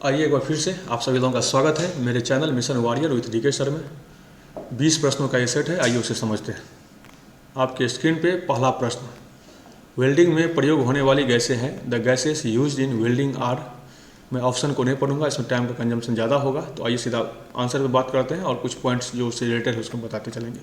आइए एक बार फिर से आप सभी लोगों का स्वागत है मेरे channel mission warrior with DK sir में। 20 प्रश्नों का ये सेट है, आइए उसे समझते हैं। आपके स्क्रीन पे पहला प्रश्न, वेल्डिंग में प्रयोग होने वाली गैसें हैं। The gases used in welding are. मैं ऑप्शन को नहीं पढ़ूंगा, इसमें टाइम का कंजम्पशन ज़्यादा होगा। तो आइए सीधा आंसर पे बात करते हैं और कुछ पॉइंट्स जो उससे रिलेटेड है उसको बताते चलेंगे।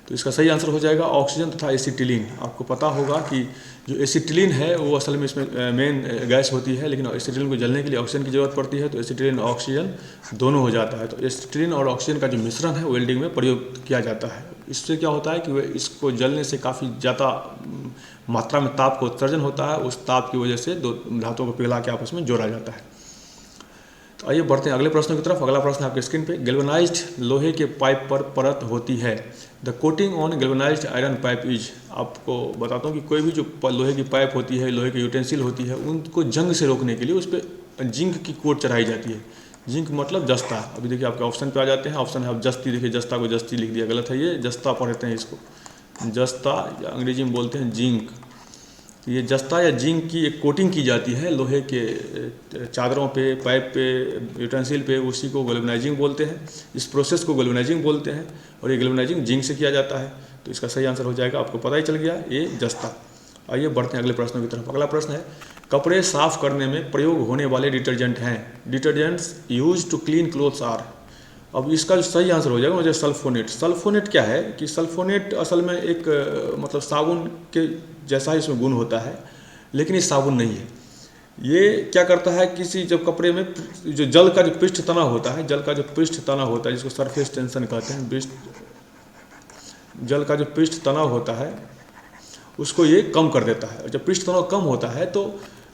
तो इसका सही आंसर हो जाएगा ऑक्सीजन तथा एसिटिलीन। आपको पता होगा कि जो एसिटिलीन है वो असल में इसमें मेन गैस होती है, लेकिन एसिटिलीन को जलने के लिए ऑक्सीजन की ज़रूरत पड़ती है। तो एसिटिलीन और ऑक्सीजन दोनों हो जाता है। तो एसिटिलीन और ऑक्सीजन का जो मिश्रण है वेल्डिंग में प्रयोग किया जाता है। इससे क्या होता है कि वे इसको जलने से काफ़ी ज़्यादा मात्रा में ताप का उत्सर्जन होता है। उस ताप की वजह से दो धातुओं को पिघला के आपस में जोड़ा जाता है। तो आइए बढ़ते हैं अगले प्रश्न की तरफ। अगला प्रश्न आपके स्क्रीन पे, गैल्वेनाइज्ड लोहे के पाइप पर परत होती है। The coating on galvanised iron pipe is. आपको बताता हूँ कि कोई भी जो लोहे की पाइप होती है, लोहे की यूटेंसिल होती है, उनको जंग से रोकने के लिए उस पर जिंक की कोट चढ़ाई जाती है। जिंक मतलब जस्ता। अभी देखिए आपके ऑप्शन पे आ जाते हैं। ऑप्शन है आप जस्ती, देखिए जस्ता को जस्ती लिख दिया, गलत है, ये जस्ता पढ़ते हैं इसको। जस्ता या अंग्रेजी में बोलते हैं जिंक। ये जस्ता या जिंक की एक कोटिंग की जाती है लोहे के चादरों पे, पाइप पे, यूटेंसिल पे, उसी को गैल्वेनाइजिंग बोलते हैं। इस प्रोसेस को गैल्वेनाइजिंग बोलते हैं और ये गैल्वेनाइजिंग जिंक से किया जाता है। तो इसका सही आंसर हो जाएगा, आपको पता ही चल गया, ये जस्ता। आइए बढ़ते हैं अगले प्रश्न की तरफ। अगला प्रश्न है, कपड़े साफ करने में प्रयोग होने वाले डिटर्जेंट हैं। Detergents use to clean clothes are. अब इसका जो सही आंसर हो जाएगा मुझे सल्फोनेट। सल्फोनेट क्या है कि सल्फोनेट असल में एक मतलब साबुन के जैसा ही इसमें गुण होता है, लेकिन ये साबुन नहीं है। ये क्या करता है, किसी जब कपड़े में जो जल का जो पृष्ठ तना होता है, जल का जो पृष्ठ तना होता है जिसको सरफेस टेंशन कहते हैं, जल का जो पृष्ठ तनाव होता है उसको ये कम कर देता है। और जब पृष्ठ तनाव कम होता है तो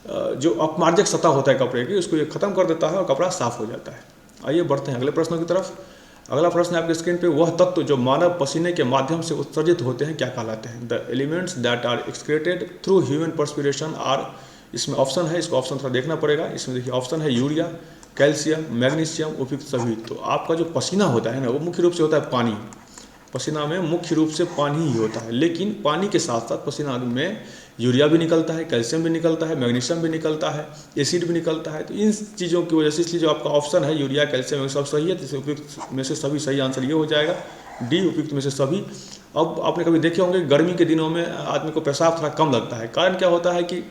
जो अपमार्जक सतह होता है कपड़े की उसको ये खत्म कर देता है और कपड़ा साफ हो जाता है। आइए बढ़ते हैं अगले प्रश्न की तरफ। अगला प्रश्न है आपके स्क्रीन पे, वह तत्व जो मानव पसीने के माध्यम से उत्सर्जित होते हैं क्या कहलाते हैं। The elements that are excreted through human perspiration are. इसमें ऑप्शन है, इसको ऑप्शन थोड़ा देखना पड़ेगा। इसमें देखिए ऑप्शन है यूरिया, कैल्शियम, मैग्नीशियम, उपयुक्त सभी। तो आपका जो पसीना होता है ना वो मुख्य रूप से होता है पानी। पसीना में मुख्य रूप से पानी ही होता है, लेकिन पानी के साथ साथ पसीना में यूरिया भी निकलता है, कैल्शियम भी निकलता है, मैग्नीशियम भी निकलता है, एसिड भी निकलता है। तो इन चीज़ों की वजह से इसलिए जो आपका ऑप्शन है यूरिया, कैल्शियम, सब सही है। तो उपयुक्त में से सभी सही आंसर ये हो जाएगा, डी, उपयुक्त में से सभी। अब आपने कभी देखे होंगे गर्मी के दिनों में आदमी को पेशाब थोड़ा कम लगता है। कारण क्या होता है कि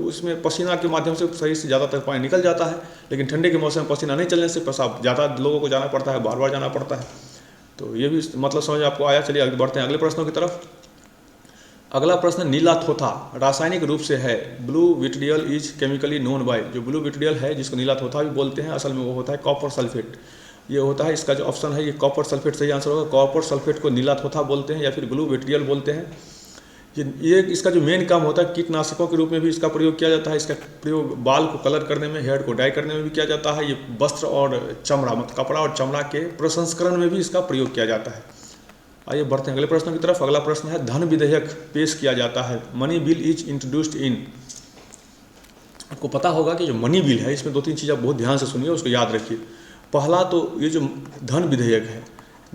उसमें पसीना के माध्यम से शरीर से ज़्यादातर पानी निकल जाता है, लेकिन ठंडे के मौसम में पसीना नहीं चलने से पेशाब ज़्यादा लोगों को जाना पड़ता है, बार बार जाना पड़ता है। तो ये भी मतलब समझ आपको आया। चलिए आगे बढ़ते हैं अगले प्रश्नों की तरफ। अगला प्रश्न, नीला थोथा रासायनिक रूप से है। Blue vitriol is chemically known by. जो ब्लू विट्रियल है जिसको नीला थोथा भी बोलते हैं, असल में वो होता है कॉपर सल्फेट। ये होता है, इसका जो ऑप्शन है ये कॉपर सल्फेट सही आंसर होगा। कॉपर सल्फेट को नीला थोथा बोलते हैं या फिर ब्लू विट्रियल बोलते हैं। ये इसका जो मेन काम होता है, कीटनाशकों के रूप में भी इसका प्रयोग किया जाता है। इसका प्रयोग बाल को कलर करने में, हेयर को डाई करने में भी किया जाता है। ये वस्त्र और चमड़ा मतलब कपड़ा और चमड़ा के प्रसंस्करण में भी इसका प्रयोग किया जाता है। आइए बढ़ते हैं अगले प्रश्न की तरफ। अगला प्रश्न है, धन विधेयक पेश किया जाता है। Money bill is introduced in. आपको पता होगा कि जो मनी बिल है इसमें दो तीन चीज़ आप बहुत ध्यान से सुनिए, उसको याद रखिए। पहला तो ये जो धन विधेयक है,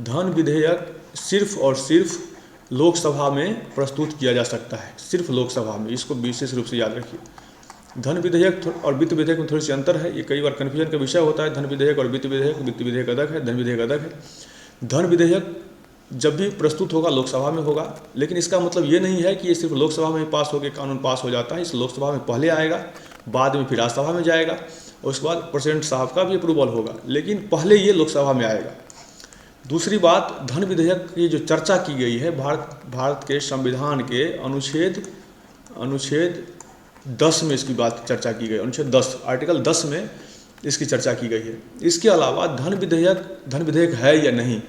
धन विधेयक सिर्फ और सिर्फ लोकसभा में प्रस्तुत किया जा सकता है, सिर्फ लोकसभा में। इसको विशेष रूप से याद रखिए। धन विधेयक और वित्त विधेयक में थोड़ी सी अंतर है, ये कई बार कन्फ्यूजन का विषय होता है। धन विधेयक और वित्त विधेयक अलग है, धन विधेयक अलग है। धन विधेयक जब भी प्रस्तुत होगा लोकसभा में होगा, लेकिन इसका मतलब ये नहीं है कि ये सिर्फ लोकसभा में पास होकर कानून पास हो जाता है। इस लोकसभा में पहले आएगा, बाद में फिर राज्यसभा में जाएगा, और उसके बाद प्रेसिडेंट साहब का भी अप्रूवल होगा, लेकिन पहले ये लोकसभा में आएगा। दूसरी बात, धन विधेयक की जो चर्चा की गई है भारत के संविधान के अनुच्छेद 10 में इसकी बात चर्चा की गई। अनुच्छेद 10 आर्टिकल 10 में इसकी चर्चा की गई है। इसके अलावा धन विधेयक है या नहीं,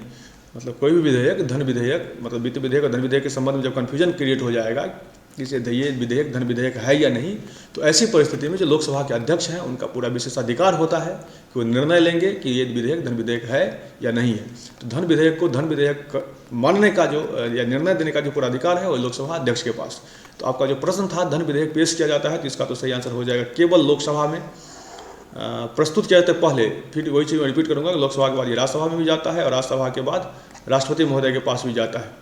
मतलब कोई भी विधेयक, धन विधेयक मतलब वित्त विधेयक और धन विधेयक के संबंध में जब कन्फ्यूजन क्रिएट हो जाएगा कि ये विधेयक धन विधेयक है या नहीं, तो ऐसी परिस्थिति में जो लोकसभा के अध्यक्ष हैं उनका पूरा विशेषाधिकार होता है कि वो निर्णय लेंगे कि ये विधेयक धन विधेयक है या नहीं है। तो धन विधेयक को धन विधेयक मानने का जो या निर्णय देने का जो पूरा अधिकार है वो लोकसभा अध्यक्ष के पास। तो आपका जो प्रश्न था धन विधेयक पेश किया जाता है, तो इसका तो सही आंसर हो जाएगा केवल लोकसभा में प्रस्तुत किया जाता है पहले। फिर वही चीज़ मैं रिपीट करूँगा, लोकसभा के बाद ये राज्यसभा में भी जाता है और राज्यसभा के बाद राष्ट्रपति महोदय के पास भी जाता है।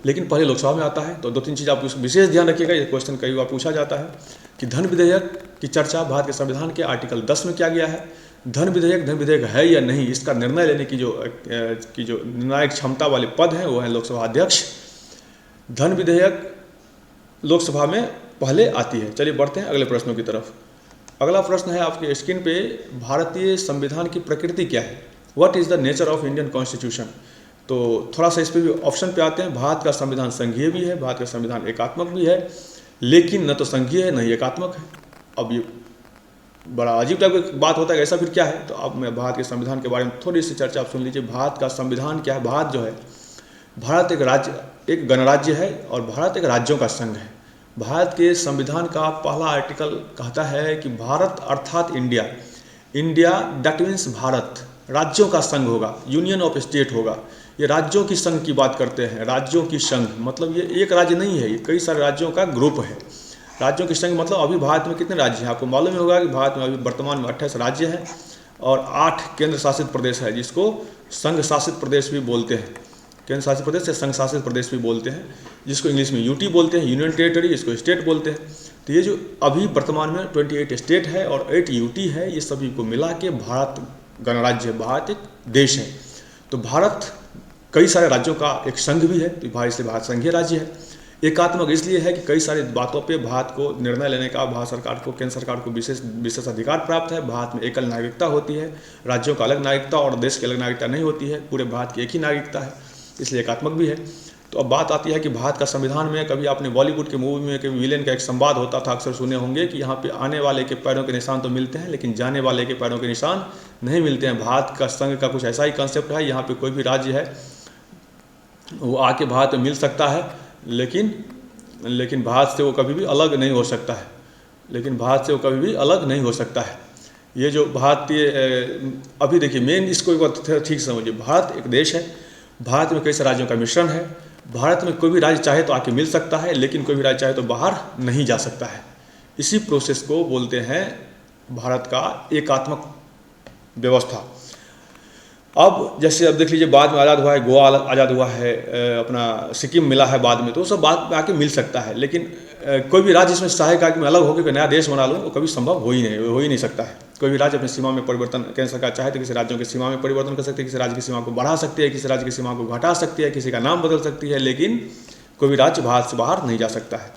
लेकिन पहले लोकसभा में आता है। तो 2-3 चीज़ आप उसको विशेष ध्यान रखिएगा, ये क्वेश्चन कई बार पूछा जाता है कि धन विधेयक की चर्चा भारत के संविधान के आर्टिकल 10 में किया गया है। धन विधेयक है या नहीं, इसका निर्णय लेने की जो निर्णायक क्षमता वाले पद हैं वो है लोकसभा अध्यक्ष। धन विधेयक लोकसभा में पहले आती है। चलिए बढ़ते हैं अगले प्रश्नों की तरफ। अगला प्रश्न है आपके स्क्रीन पे, भारतीय संविधान की प्रकृति क्या है? What is the nature of Indian constitution? तो थोड़ा सा इस पर भी ऑप्शन पे आते हैं। भारत का संविधान संघीय भी है, भारत का संविधान एकात्मक भी है, लेकिन न तो संघीय है न ही एकात्मक है। अब ये बड़ा अजीब टाइप की बात होता है, ऐसा फिर क्या है? तो अब मैं भारत के संविधान के बारे में थोड़ी सी चर्चा आप सुन लीजिए। भारत का संविधान क्या है? भारत जो है, भारत एक गणराज्य है और भारत एक राज्यों का संघ है। भारत के संविधान का पहला आर्टिकल कहता है कि भारत अर्थात इंडिया, दैट मीन्स भारत राज्यों का संघ होगा, यूनियन ऑफ स्टेट होगा। ये राज्यों की संघ की बात करते हैं, राज्यों की संघ मतलब ये एक राज्य नहीं है, ये कई सारे राज्यों का ग्रुप है। राज्यों की संघ मतलब अभी भारत में कितने राज्य हैं? आपको मालूम ही होगा कि भारत में अभी वर्तमान में 28 राज्य हैं और 8 केंद्र शासित प्रदेश है, जिसको संघ शासित प्रदेश भी बोलते हैं। केंद्र शासित प्रदेश या संघ शासित प्रदेश भी बोलते हैं, जिसको इंग्लिश में यूटी बोलते हैं, यूनियन टेरिटरी, इसको स्टेट बोलते हैं। तो ये जो अभी वर्तमान में 28 स्टेट है और 8 यूटी है, ये सभी को मिला के भारत गणराज्य, भारत एक देश है। तो भारत कई सारे राज्यों का एक संघ भी है, तो भारत इसलिए भारत संघीय राज्य है। एकात्मक इसलिए है कि कई सारी बातों पे भारत को निर्णय लेने का भारत सरकार को, केंद्र सरकार को विशेष अधिकार प्राप्त है। भारत में एकल नागरिकता होती है, राज्यों का अलग नागरिकता और देश की अलग नागरिकता नहीं होती है, पूरे भारत की एक ही नागरिकता है, इसलिए एकात्मक भी है। तो अब बात आती है कि भारत का संविधान में, कभी आपने बॉलीवुड के मूवी में कभी विलेन का एक संवाद होता था, अक्सर सुने होंगे कि यहाँ पे आने वाले के पैरों के निशान तो मिलते हैं, लेकिन जाने वाले के पैरों के निशान नहीं मिलते हैं। भारत का संघ का कुछ ऐसा ही कंसेप्ट है, यहाँ पे कोई भी राज्य है वो आके भारत में मिल सकता है, लेकिन भारत से वो कभी भी अलग नहीं हो सकता है, ये जो भारतीय, अभी देखिए मेन इसको एक बार ठीक समझिए, भारत एक देश है, भारत में कई सारे राज्यों का मिश्रण है। भारत में कोई भी राज्य चाहे तो आके मिल सकता है, लेकिन कोई भी राज्य चाहे तो बाहर नहीं जा सकता है। इसी प्रोसेस को बोलते हैं भारत का एकात्मक व्यवस्था। अब जैसे अब देख लीजिए, बाद में आज़ाद हुआ है, गोवा आज़ाद हुआ है, अपना सिक्किम मिला है बाद में, तो सब बाद में आके मिल सकता है, लेकिन कोई भी राज्य इसमें चाहेगा कि मैं अलग होकर नया देश बना लूँ, वो कभी संभव हो ही नहीं सकता है। कोई भी राज्य अपनी सीमा में परिवर्तन, केंद्र सरकार चाहे तो किसी राज्यों की सीमा में परिवर्तन कर सकती है, किसी राज्य की सीमा को बढ़ा सकती है, किसी राज्य की सीमा को घटा सकती है, किसी का नाम बदल सकती है, लेकिन कोई भी राज्य भारत से बाहर नहीं जा सकता है।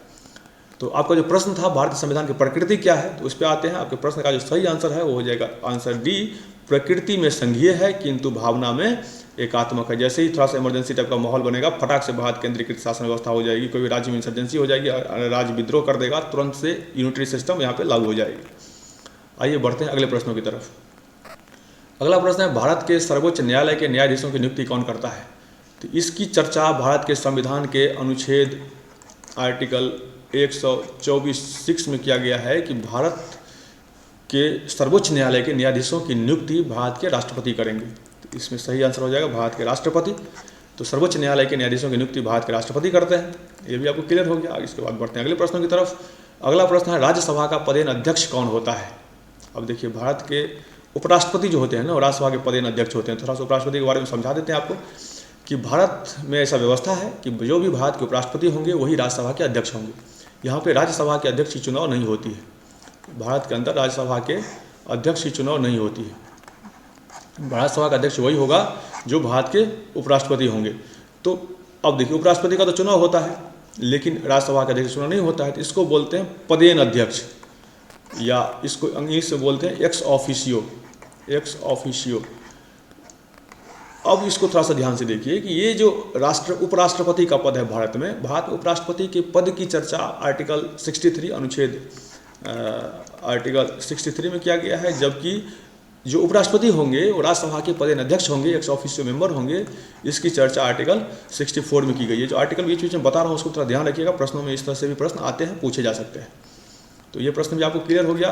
तो आपका जो प्रश्न था भारतीय संविधान की प्रकृति क्या है, तो उस पर आते हैं। आपके प्रश्न का जो सही आंसर है वो हो जाएगा आंसर डी, प्रकृति में संघीय है किंतु भावना में एकात्मक है। जैसे ही थोड़ा सा इमरजेंसी टाइप का माहौल बनेगा, फटाक से भारत केंद्रीकृत शासन व्यवस्था हो जाएगी, कोई भी राज्य में इंसर्जेंसी हो जाएगी, राज्य विद्रोह कर देगा, तुरंत से यूनिटरी सिस्टम यहाँ पे लागू हो जाएगी। आइए बढ़ते हैं अगले प्रश्नों की तरफ। अगला प्रश्न है, भारत के सर्वोच्च न्यायालय के न्यायाधीशों की नियुक्ति कौन करता है? तो इसकी चर्चा भारत के संविधान के अनुच्छेद आर्टिकल 124(6) में किया गया है कि भारत के सर्वोच्च न्यायालय के न्यायाधीशों की नियुक्ति भारत के राष्ट्रपति करेंगे। तो इसमें सही आंसर हो जाएगा भारत के राष्ट्रपति। तो सर्वोच्च न्यायालय के न्यायाधीशों की नियुक्ति भारत के राष्ट्रपति करते हैं, ये भी आपको क्लियर हो गया। इसके बाद बढ़ते हैं अगले प्रश्नों की तरफ। अगला प्रश्न है, राज्यसभा का पदेन अध्यक्ष कौन होता है? अब देखिए, भारत के उपराष्ट्रपति जो होते हैं ना, राज्यसभा के पदेन अध्यक्ष होते हैं। थोड़ा सा उपराष्ट्रपति के बारे में समझा देते हैं आपको कि भारत में ऐसा व्यवस्था है कि जो भी भारत के उपराष्ट्रपति होंगे वही राज्यसभा के अध्यक्ष होंगे। यहाँ पे राज्यसभा के अध्यक्ष की चुनाव नहीं होती है, भारत के अंदर राज्यसभा के अध्यक्ष की चुनाव नहीं होती है। राज्यसभा का अध्यक्ष वही होगा जो भारत के उपराष्ट्रपति होंगे। तो अब देखिए, उपराष्ट्रपति का तो चुनाव होता है, लेकिन राज्यसभा का अध्यक्ष चुनाव नहीं होता है, तो इसको बोलते हैं पदेन अध्यक्ष, या इसको इंग्लिश से बोलते हैं एक्स ऑफिशियो। अब इसको थोड़ा सा ध्यान से देखिए कि ये जो उपराष्ट्रपति का पद है भारत में, उपराष्ट्रपति के पद की चर्चा आर्टिकल 63 अनुच्छेद आर्टिकल 63 में किया गया है, जबकि जो उपराष्ट्रपति होंगे वो राज्यसभा के पदेन अध्यक्ष होंगे, एक्स ऑफिशियो मेंबर होंगे। इसकी चर्चा आर्टिकल 64 में की गई है। जो आर्टिकल बीच बीच में बता रहा हूँ उसको थोड़ा ध्यान रखिएगा, प्रश्नों में इस तरह से भी प्रश्न आते हैं, पूछे जा सकते हैं। तो ये प्रश्न भी आपको क्लियर हो गया।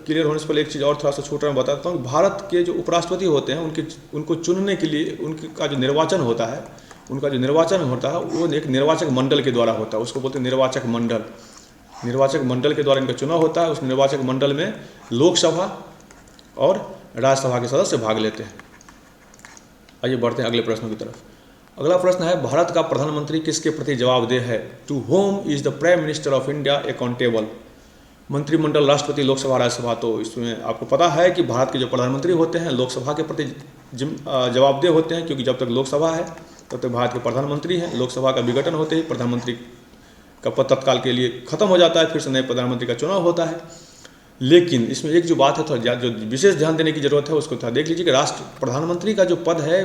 क्लियर होने से पहले एक चीज़ और थोड़ा सा छोटा मैं बताता हूँ। भारत के जो उपराष्ट्रपति होते हैं उनको चुनने के लिए उनका जो निर्वाचन होता है, वो एक निर्वाचक मंडल के द्वारा होता है, उसको बोलते हैं निर्वाचक मंडल। निर्वाचक मंडल के द्वारा इनका चुनाव होता है। उस निर्वाचक मंडल में लोकसभा और राज्यसभा के सदस्य भाग लेते हैं। आइए बढ़ते हैं अगले प्रश्नों की तरफ। अगला प्रश्न है, भारत का प्रधानमंत्री किसके प्रति जवाबदेह है? To whom is the prime minister of India accountable? मंत्रिमंडल, राष्ट्रपति, लोकसभा, राज्यसभा। तो इसमें आपको पता है कि भारत के जो प्रधानमंत्री होते हैं लोकसभा के प्रति जवाबदेह होते हैं, क्योंकि जब तक लोकसभा है तब तक भारत के प्रधानमंत्री हैं। लोकसभा का विघटन होते ही प्रधानमंत्री का पद तत्काल के लिए खत्म हो जाता है, फिर से नए प्रधानमंत्री का चुनाव होता है। लेकिन इसमें एक जो बात है थोड़ा जो विशेष ध्यान देने की जरूरत है उसको थोड़ा देख लीजिए कि राष्ट्र प्रधानमंत्री का जो पद है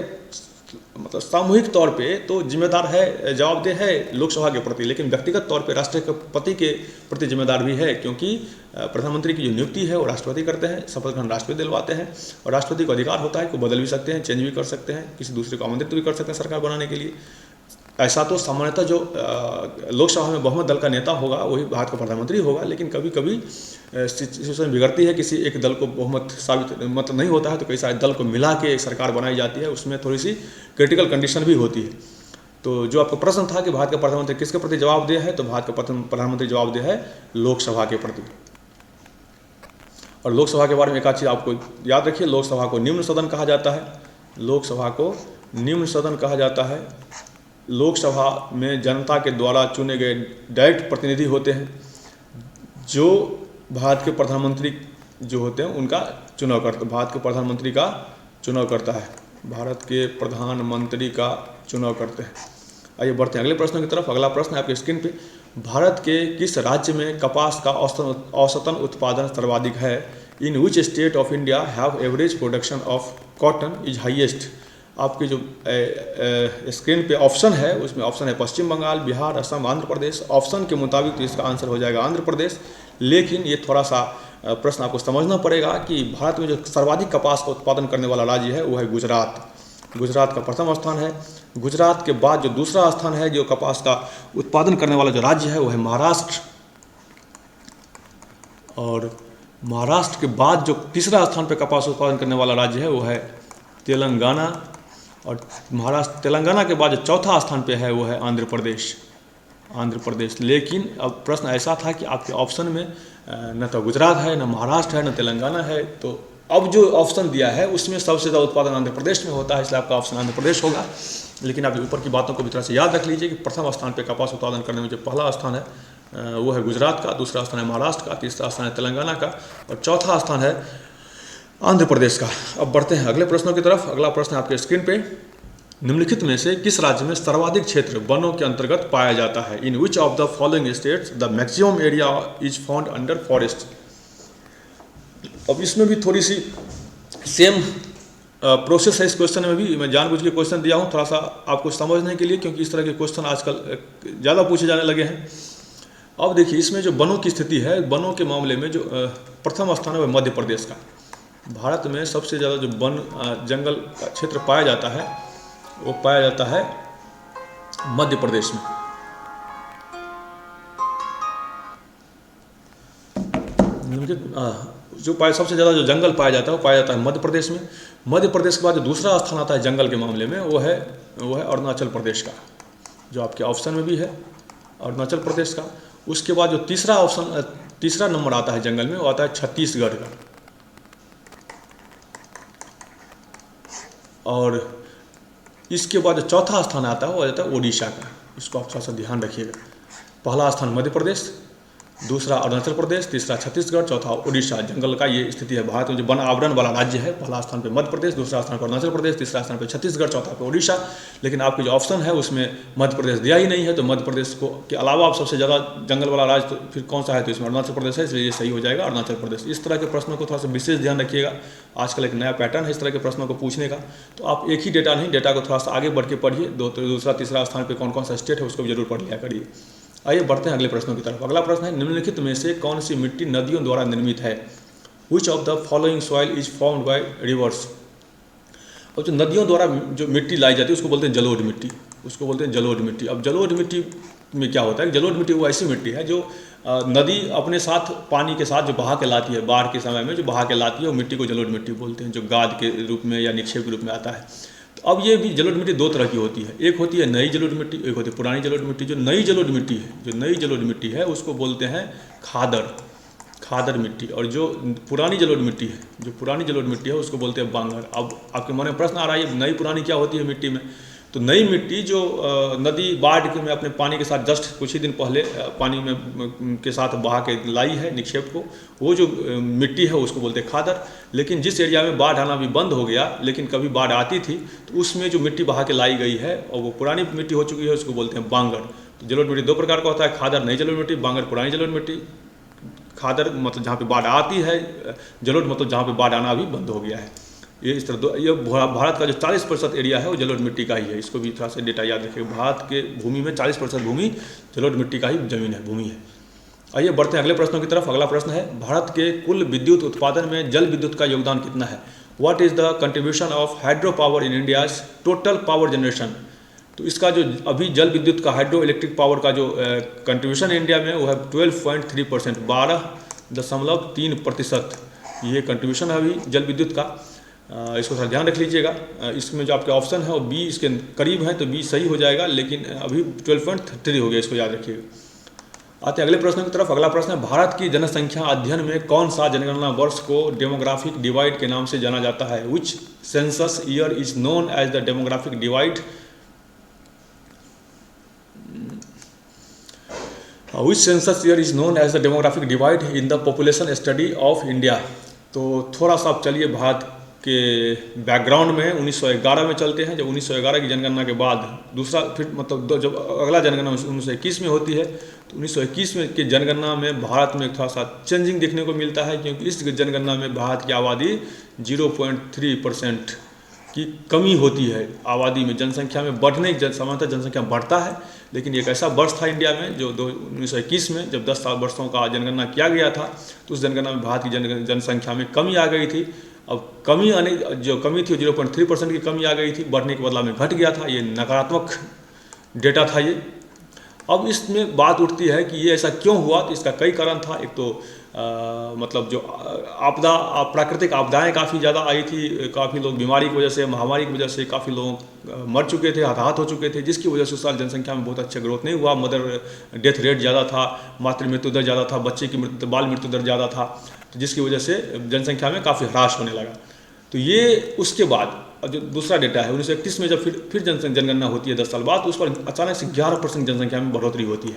मतलब सामूहिक तौर पे तो जिम्मेदार है, जवाबदेह है लोकसभा के प्रति, लेकिन व्यक्तिगत तौर पे राष्ट्रपति के प्रति जिम्मेदार भी है, क्योंकि प्रधानमंत्री की जो नियुक्ति है वो राष्ट्रपति करते हैं, शपथ ग्रहण राष्ट्रपति दिलवाते हैं, और राष्ट्रपति को अधिकार होता है कि बदल भी सकते हैं, चेंज भी कर सकते हैं, किसी दूसरे को आमंत्रित भी कर सकते हैं सरकार बनाने के लिए। ऐसा तो सामान्यतः जो लोकसभा में बहुमत दल का नेता होगा वही भारत का प्रधानमंत्री होगा, लेकिन कभी कभी सिचुएशन बिगड़ती है, किसी एक दल को बहुमत साबित मतलब नहीं होता है तो कई सारे दल को मिला के सरकार बनाई जाती है, उसमें थोड़ी सी क्रिटिकल कंडीशन भी होती है। तो जो आपका प्रश्न था कि भारत का प्रधानमंत्री किसके प्रति जवाबदेह है, तो भारत का प्रधानमंत्री जवाबदेह है लोकसभा के प्रति। और लोकसभा के बारे में एक आध चीज़ आपको याद रखिए, लोकसभा को निम्न सदन कहा जाता है। लोकसभा को निम्न सदन कहा जाता है। लोकसभा में जनता के द्वारा चुने गए डायरेक्ट प्रतिनिधि होते हैं, जो भारत के प्रधानमंत्री जो होते हैं उनका चुनाव करते, भारत के प्रधानमंत्री का चुनाव करता है, भारत के प्रधानमंत्री का चुनाव करते हैं। आइए बढ़ते हैं अगले प्रश्न की तरफ। अगला प्रश्न है आपके स्क्रीन पे, भारत के किस राज्य में कपास का औसतन उत्पादन सर्वाधिक है? In which state of India have average production of cotton is highest? आपके जो स्क्रीन पे ऑप्शन है उसमें ऑप्शन है पश्चिम बंगाल, बिहार, असम, आंध्र प्रदेश। ऑप्शन के मुताबिक तो इसका आंसर हो जाएगा आंध्र प्रदेश, लेकिन ये थोड़ा सा प्रश्न आपको समझना पड़ेगा कि भारत में जो सर्वाधिक कपास का उत्पादन करने वाला राज्य है वो है गुजरात। गुजरात का प्रथम स्थान है। गुजरात के बाद जो दूसरा स्थान है जो कपास का उत्पादन करने वाला जो राज्य है वो है महाराष्ट्र, और महाराष्ट्र के बाद जो तीसरा स्थान पर कपास उत्पादन करने वाला राज्य है वो है तेलंगाना, और महाराष्ट्र तेलंगाना के बाद जो चौथा स्थान पे है वो है आंध्र प्रदेश। आंध्र प्रदेश। लेकिन अब प्रश्न ऐसा था कि आपके ऑप्शन में न तो गुजरात है, न महाराष्ट्र है, न तेलंगाना है, तो अब जो ऑप्शन दिया है उसमें सबसे ज़्यादा उत्पादन आंध्र प्रदेश में होता है, इसलिए आपका ऑप्शन आंध्र प्रदेश होगा। लेकिन आप ऊपर की बातों को भी तरह से याद रख लीजिए कि प्रथम स्थान पर कपास उत्पादन करने में जो पहला स्थान है वो है गुजरात का, दूसरा स्थान है महाराष्ट्र का, तीसरा स्थान है तेलंगाना का, और चौथा स्थान है आंध्र प्रदेश का। अब बढ़ते हैं अगले प्रश्नों की तरफ। अगला प्रश्न आपके स्क्रीन पे, निम्नलिखित में से किस राज्य में सर्वाधिक क्षेत्र वनों के अंतर्गत पाया जाता है? In which of the following states the maximum area is found under forest? अब इसमें भी थोड़ी सी सेम प्रोसेस है इस क्वेश्चन में भी। मैं जानबूझ के क्वेश्चन दिया हूँ थोड़ा सा आपको समझने के लिए, क्योंकि इस तरह के क्वेश्चन आजकल ज़्यादा पूछे जाने लगे हैं। अब देखिए इसमें जो वनों की स्थिति है, वनों के मामले में जो प्रथम स्थान है वह मध्य प्रदेश का। भारत में सबसे ज़्यादा जो वन जंगल का क्षेत्र पाया जाता है वो पाया जाता है मध्य प्रदेश में। जो सबसे ज़्यादा जो जंगल पाया जाता है वो पाया जाता है मध्य प्रदेश में। मध्य प्रदेश के बाद जो दूसरा स्थान आता है जंगल के मामले में वो है अरुणाचल प्रदेश का, जो आपके ऑप्शन में भी है अरुणाचल प्रदेश का। उसके बाद जो तीसरा नंबर आता है जंगल में वो आता है छत्तीसगढ़ का, और इसके बाद जो चौथा स्थान आता है वो आ जाता है उड़ीसा का। इसको आप थोड़ा सा ध्यान रखिएगा। पहला स्थान मध्य प्रदेश, दूसरा अरुणाचल प्रदेश, तीसरा छत्तीसगढ़, चौथा उड़ीसा। जंगल का ये स्थिति है। भारत में जो वन आवरण वाला राज्य है, पहला स्थान पे मध्य प्रदेश, दूसरा स्थान पर अरुणाचल प्रदेश, तीसरा स्थान पे छत्तीसगढ़, चौथा पे उड़ीसा। लेकिन आपके जो ऑप्शन है उसमें मध्य प्रदेश दिया ही नहीं है, तो मध्य प्रदेश को के अलावा आप सबसे ज़्यादा जंगल वाला राज्य तो फिर कौन सा है, तो इसमें अरुणाचल प्रदेश है, इसलिए ये सही हो जाएगा अरुणाचल प्रदेश। इस तरह के प्रश्नों को थोड़ा सा विशेष ध्यान रखिएगा। आजकल एक नया पैटर्न है इस तरह के प्रश्नों को पूछने का, तो आप एक ही डेटा नहीं, डेटा को थोड़ा सा आगे बढ़ के पढ़िए। दूसरा तीसरा स्थान पर कौन कौन सा स्टेट है उसको भी जरूर पढ़ लिया करिए। आइए बढ़ते हैं अगले प्रश्नों की तरफ। अगला प्रश्न है, निम्नलिखित में से कौन सी मिट्टी नदियों द्वारा निर्मित है? विच of the following soil is formed by reverse? और जो नदियों द्वारा जो मिट्टी लाई जाती है उसको बोलते हैं जलोढ़ मिट्टी, उसको बोलते हैं जलोढ़ मिट्टी। अब जलोढ़ मिट्टी में क्या होता है कि जलोढ़ मिट्टी वो ऐसी मिट्टी है जो नदी अपने साथ पानी के साथ जो बहा के लाती है, बाढ़ के समय में जो बहा के लाती है, वो मिट्टी को जलोढ़ मिट्टी बोलते हैं, जो गाद के रूप में या निक्षेप के रूप में आता है। तो अब ये भी जलोढ़ मिट्टी दो तरह की होती है, एक होती है नई जलोढ़ मिट्टी, एक होती है पुरानी जलोढ़ मिट्टी। जो नई जलोढ़ मिट्टी है, जो नई जलोढ़ मिट्टी है उसको बोलते हैं खादर मिट्टी, और जो पुरानी जलोढ़ मिट्टी है, जो पुरानी जलोढ़ मिट्टी है उसको बोलते हैं बांगर। अब आपके मन में प्रश्न आ रहा है नई पुरानी क्या होती है मिट्टी में, तो नई मिट्टी जो नदी बाढ़ के में अपने पानी के साथ जस्ट कुछ ही दिन पहले पानी में के साथ बहा के लाई है निक्षेप को, वो जो मिट्टी है उसको बोलते हैं खादर। लेकिन जिस एरिया में बाढ़ आना भी बंद हो गया लेकिन कभी बाढ़ आती थी तो उसमें जो मिट्टी बहा के लाई गई है और वो पुरानी मिट्टी हो चुकी है उसको बोलते हैं बांगर। तो जलोढ़ मिट्टी दो प्रकार का होता है, खादर नई जलोढ़ मिट्टी, बांगर पुरानी जलोढ़ मिट्टी। खादर मतलब जहाँ पे बाढ़ आती है, जलोढ़ मतलब जहाँ पे बाढ़ आना भी बंद हो गया है। ये इस तरह ये भारत का जो 40% एरिया है वो जलोढ़ मिट्टी का ही है। इसको भी थोड़ा सा डेटा याद रखिए, भारत के भूमि में 40% भूमि जलोढ़ मिट्टी का ही जमीन है, भूमि है। आइए बढ़ते हैं अगले प्रश्नों की तरफ। अगला प्रश्न है, भारत के कुल विद्युत उत्पादन में जल विद्युत का योगदान कितना है? What is the contribution of hydro power in India's total power generation? तो इसका जो अभी जल विद्युत का हाइड्रो इलेक्ट्रिक पावर का जो कंट्रीब्यूशन इंडिया में वो है 12.3%, 12.3% ये कंट्रीब्यूशन है अभी जल विद्युत का। इसको थोड़ा ध्यान रख लीजिएगा। इसमें जो आपके ऑप्शन है वो बी इसके करीब है तो बी सही हो जाएगा, लेकिन अभी 12.3 हो गया, इसको याद रखिएगा। आते हैं अगले प्रश्न की तरफ। अगला प्रश्न है, भारत की जनसंख्या अध्ययन में कौन सा जनगणना वर्ष को डेमोग्राफिक डिवाइड के नाम से जाना जाता है? Which census year is known as the demographic divide? Which census year is known as the demographic divide in the population study of India? तो थोड़ा सा आप चलिए भारत के बैकग्राउंड में 1911 में चलते हैं। जब 1911 की जनगणना के बाद दूसरा फिर मतलब जब अगला जनगणना 1921 में होती है तो 1921 में की जनगणना में भारत में थोड़ा सा चेंजिंग देखने को मिलता है, क्योंकि इस जनगणना में भारत की आबादी 0.3% की कमी होती है। आबादी में जनसंख्या में बढ़ने सामान्यतः जनसंख्या बढ़ता है, लेकिन एक ऐसा वर्ष था इंडिया में जो 1921 में जब 10 साल वर्षों का जनगणना किया गया था तो उस जनगणना में भारत की जनसंख्या में कमी आ गई थी। अब कमी आने जो कमी थी 0.3% की कमी आ गई थी, बढ़ने के बदला में घट गया था। ये नकारात्मक डेटा था ये। अब इसमें बात उठती है कि ये ऐसा क्यों हुआ? तो इसका कई कारण था। एक तो मतलब जो प्राकृतिक आपदाएं काफ़ी ज़्यादा आई थी, काफ़ी लोग बीमारी की वजह से, महामारी की वजह से काफ़ी लोग मर चुके थे, हताहत हो चुके थे, जिसकी वजह से उस साल जनसंख्या में बहुत अच्छा ग्रोथ नहीं हुआ। मदर डेथ रेट ज़्यादा था, मातृ मृत्यु दर ज़्यादा था, बच्चे की बाल मृत्यु दर ज़्यादा था, तो जिसकी वजह से जनसंख्या में काफ़ी ह्रास होने लगा। तो ये उसके बाद जो दूसरा डेटा है 1931 में जब फिर जनगणना होती है 10 साल बाद, तो उस पर अचानक से 11% जनसंख्या में बढ़ोतरी होती है।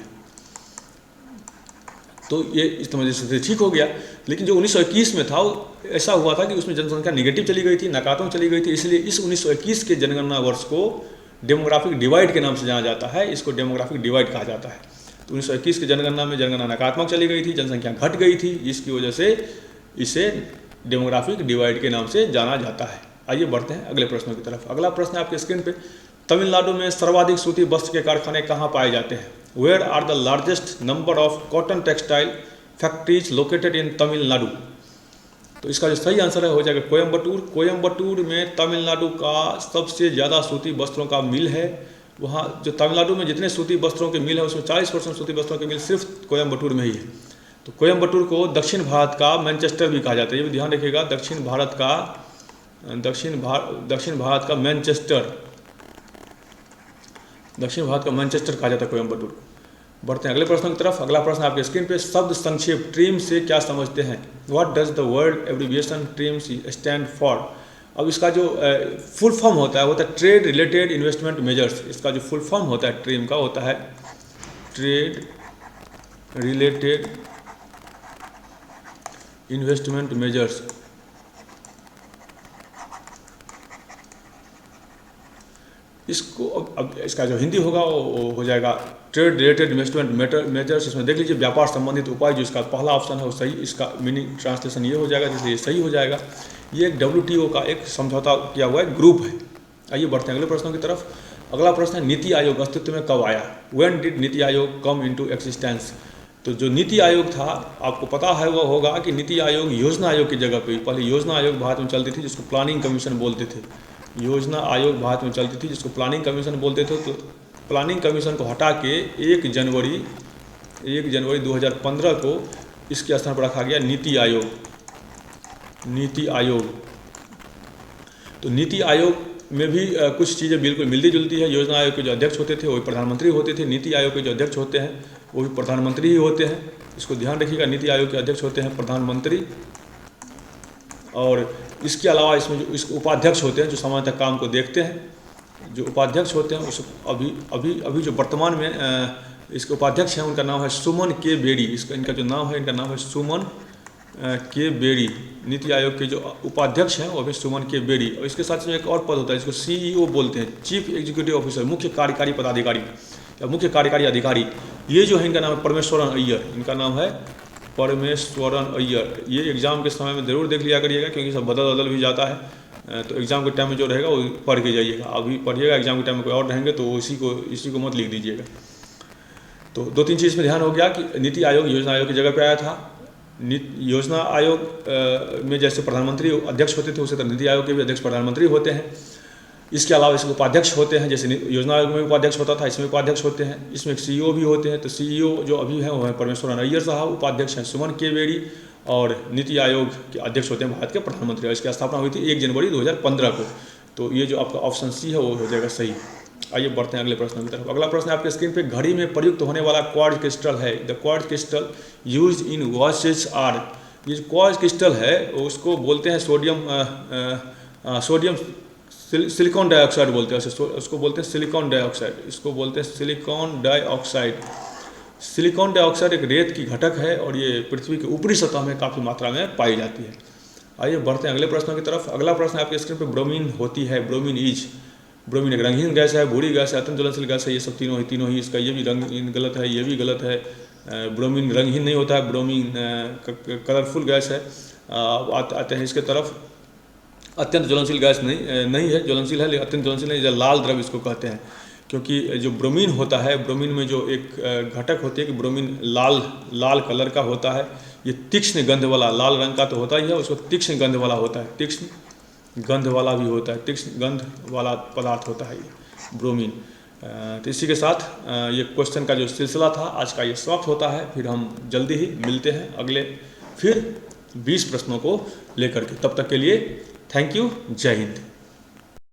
तो ये इस वजह से ठीक हो गया। लेकिन जो 1921 में था वो ऐसा हुआ था कि उसमें जनसंख्या निगेटिव चली गई थी, नकारात्मक चली गई थी। इसलिए इस 1921 के जनगणना वर्ष को डेमोग्राफिक डिवाइड के नाम से जाना जाता है। इसको डेमोग्राफिक डिवाइड कहा जाता है। तो 1921 की जनगणना में जनगणना नकारात्मक चली गई थी, जनसंख्या घट गई थी, जिसकी वजह से इसे डेमोग्राफिक डिवाइड के नाम से जाना जाता है। आइए बढ़ते हैं अगले प्रश्नों की तरफ। अगला प्रश्न है आपके स्क्रीन पे, तमिलनाडु में सर्वाधिक सूती वस्त्र के कारखाने कहाँ पाए जाते हैं? Where are the largest number of cotton textile factories located in Tamil Nadu? तो इसका जो सही आंसर है हो जाएगा कोयम्बटूर। कोयम्बटूर में तमिलनाडु का सबसे ज़्यादा सूती वस्त्रों का मिल है। वहाँ जो तमिलनाडु में जितने सूती वस्त्रों के मिल है उसमें 40% सूती वस्त्रों के मिल सिर्फ कोयम्बटूर में ही है। तो कोयम्बटूर को दक्षिण भारत का मैनचेस्टर भी कहा जाता है। ये भी ध्यान रखिएगा, दक्षिण भारत का मैनचेस्टर, दक्षिण भारत का मैनचेस्टर कहा जाता है कोयम्बटूर। बढ़ते हैं अगले प्रश्न की तरफ। अगला प्रश्न आपके स्क्रीन पे, शब्द संक्षेप ट्रीम से क्या समझते हैं? What does the word abbreviation TRIMS stand for? अब इसका जो फुल फॉर्म होता है ट्रेड रिलेटेड इन्वेस्टमेंट मेजर्स। इसका जो फुल फॉर्म होता है ट्रीम का होता है ट्रेड रिलेटेड इन्वेस्टमेंट मेजर्स। इसको अब इसका जो हिंदी होगा वो हो जाएगा ट्रेड रिलेटेड इन्वेस्टमेंट मेजर्स। इसमें देख लीजिए व्यापार संबंधित उपाय, जो इसका पहला ऑप्शन है वो सही, इसका मीनिंग ट्रांसलेशन ये हो जाएगा, जैसे ये सही हो जाएगा। ये एक WTO का एक समझौता किया हुआ एक ग्रुप है। आइए बढ़ते हैं अगले प्रश्नों की तरफ। अगला प्रश्न है, नीति आयोग अस्तित्व में कब आया? When did NITI Aayog come into existence? तो जो नीति आयोग था, आपको पता है वो होगा कि नीति आयोग योजना आयोग की जगह पे, पहले योजना आयोग भारत में चलती थी जिसको प्लानिंग कमीशन बोलते थे। योजना आयोग भारत में चलती थी जिसको प्लानिंग कमीशन बोलते थे। तो प्लानिंग कमीशन को हटा के 1 जनवरी 2015 को इसके स्थान पर रखा गया नीति आयोग। नीति आयोग, तो नीति आयोग में भी कुछ चीज़ें बिल्कुल मिलती जुलती है। योजना आयोग के जो अध्यक्ष होते थे वो प्रधानमंत्री होते थे, नीति आयोग के जो अध्यक्ष होते हैं वो भी प्रधानमंत्री ही होते हैं। इसको ध्यान रखिएगा, नीति आयोग के अध्यक्ष होते हैं प्रधानमंत्री, और इसके अलावा इसमें जो इस उपाध्यक्ष होते हैं जो सामान्यतः काम को देखते हैं। जो उपाध्यक्ष होते हैं उस अभी जो वर्तमान में इसके उपाध्यक्ष हैं उनका नाम है सुमन के बेरी। इनका जो नाम है, इनका नाम है सुमन के बेरी। नीति आयोग के जो उपाध्यक्ष हैं वो अभी सुमन के बेरी। और इसके साथ में एक और पद होता है जिसको CEO बोलते हैं, चीफ एग्जीक्यूटिव ऑफिसर, मुख्य कार्यकारी पदाधिकारी या मुख्य कार्यकारी अधिकारी। ये जो है इनका नाम है परमेश्वरन अय्यर। इनका नाम है परमेश्वरन अय्यर। ये एग्ज़ाम के समय में ज़रूर देख लिया करिएगा, क्योंकि सब बदल भी जाता है। तो एग्ज़ाम के टाइम में जो रहेगा वो पढ़ के जाइएगा। अभी पढ़िएगा, एग्ज़ाम के टाइम में कोई और रहेंगे तो इसी को मत लिख दीजिएगा। तो 2-3 चीज़ में ध्यान हो गया कि नीति आयोग योजना आयोग की जगह पे आया था। योजना आयोग में जैसे प्रधानमंत्री अध्यक्ष होते थे, उसी तरह नीति आयोग के भी अध्यक्ष प्रधानमंत्री होते हैं। इसके अलावा इसके उपाध्यक्ष होते हैं, जैसे योजना आयोग में उपाध्यक्ष होता था, इसमें उपाध्यक्ष होते हैं। इसमें एक CEO भी होते हैं। तो CEO जो अभी हैं वो है परमेश्वरन अय्यर साहब, उपाध्यक्ष हैं सुमन के बेरी, और नीति आयोग के अध्यक्ष होते हैं भारत के प्रधानमंत्री। इसकी स्थापना हुई थी 1 जनवरी 2015 को। तो ये जो आपका ऑप्शन C है वो हो जाएगा सही। आइए बढ़ते हैं अगले प्रश्न की तरफ। अगला प्रश्न आपके स्क्रीन पे घड़ी में प्रयुक्त होने वाला क्वार्ट्ज क्रिस्टल है। The quartz crystal use in watches are. ये जो क्वार्ट्ज क्रिस्टल है उसको बोलते हैं सोडियम सिलिकॉन डाइऑक्साइड बोलते हैं। उसको बोलते हैं सिलिकॉन डाइऑक्साइड। इसको बोलते हैं सिलिकॉन डाइऑक्साइड। सिलिकॉन डाइऑक्साइड एक रेत की घटक है और ये पृथ्वी के ऊपरी सतह में काफ़ी मात्रा में पाई जाती है। आइए बढ़ते हैं अगले प्रश्नों की तरफ। अगला प्रश्न आपके स्क्रीन पे ब्रोमीन होती है। ब्रोमीन एक रंगहीन गैस है, भूरी गैस है, अत्यंत ज्वलनशील गैस है। ये सब तीनों ही। इसका ये भी रंगहीन गलत है, ये भी गलत है। ब्रोमीन रंगहीन नहीं होता है, ब्रोमीन कलरफुल गैस है। आते हैं इसके तरफ। अत्यंत ज्वलनशील गैस नहीं है, ज्वलनशील है लेकिन अत्यंत ज्वलनशील नहीं। लाल द्रव्य इसको कहते हैं, क्योंकि जो ब्रोमीन होता है, ब्रोमीन में जो एक घटक होती है कि ब्रोमीन लाल कलर का होता है। ये तीक्ष्ण गंध वाला, लाल रंग का तो होता ही है, उसको तीक्ष्ण गंध वाला होता है। तीक्ष्ण गंध वाला भी होता है, तीक्ष्ण गंध वाला पदार्थ होता है ये ब्रोमीन। तो इसी के साथ ये क्वेश्चन का जो सिलसिला था आज का ये समाप्त होता है। फिर हम जल्दी ही मिलते हैं अगले फिर 20 प्रश्नों को लेकर के। तब तक के लिए थैंक यू। जय हिंद।